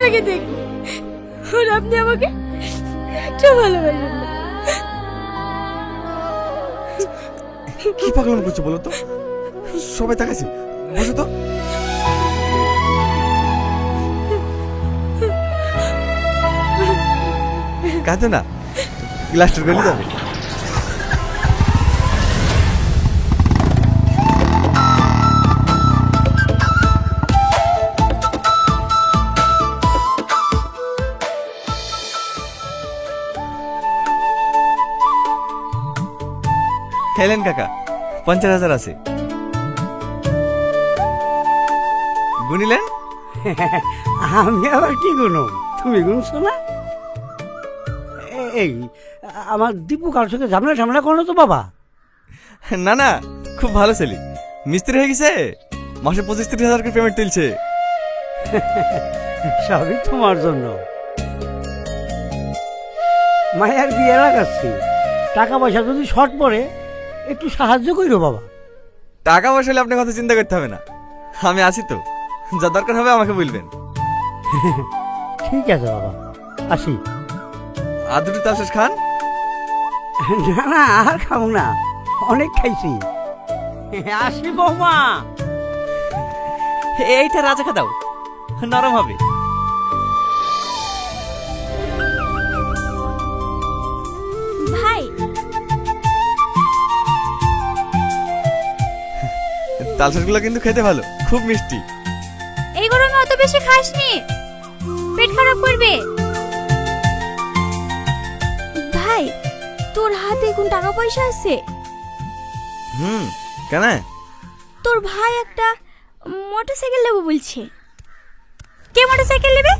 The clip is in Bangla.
আগে দেখি আর আপনি আমাকে একটু ভালোবাসেন না। কি পাগলাম করছো বলো তো? সবাই তাকাইছে, বসো তো। কাঁদো না, গ্লাসটা গলে যাবে। হেলেন কাকা, 50,000 আছে। গুনিলেন? আমি আবার কি গুনো, তুমি গুনছো না? এই আমার দীপু কারোর সাথে ঝামেলা ঝামেলা করো তো বাবা? না না, খুব ভালো ছেলে, মিস্ত্রি হয়ে গেছে, মাসে 25-30 হাজার করে পেমেন্ট তুলছে। সবই তোমার জন্য। মায়ের বিয়ে লাগাচ্ছি, টাকা পয়সা যদি শর্ট পড়ে একটু সাহায্য করিও বাবা। টাকা পয়সা হলে আপনার কথা চিন্তা করতে হবে না, আমি আছি তো, যা দরকার হবে আমাকে বলবেন। ঠিক আছে বাবা, আসি। আর দুটো তালশেষ খান। না না, আর খাবো না, অনেক খাইছি। আসি বৌমা। এইটা রাজাকে দাও, নরম হবে। ভাই তালশেষগুলো কিন্তু খেতে ভালো, খুব মিষ্টি। এই গরমে অত বেশি খাসনি, পেট খারাপ করবে। ভাই তোর হাতে কোন টাকা পয়সা আছে? কেন? তোর ভাই একটা মোটরসাইকেল নেবো বলছে। কে মোটরসাইকেল নেবে?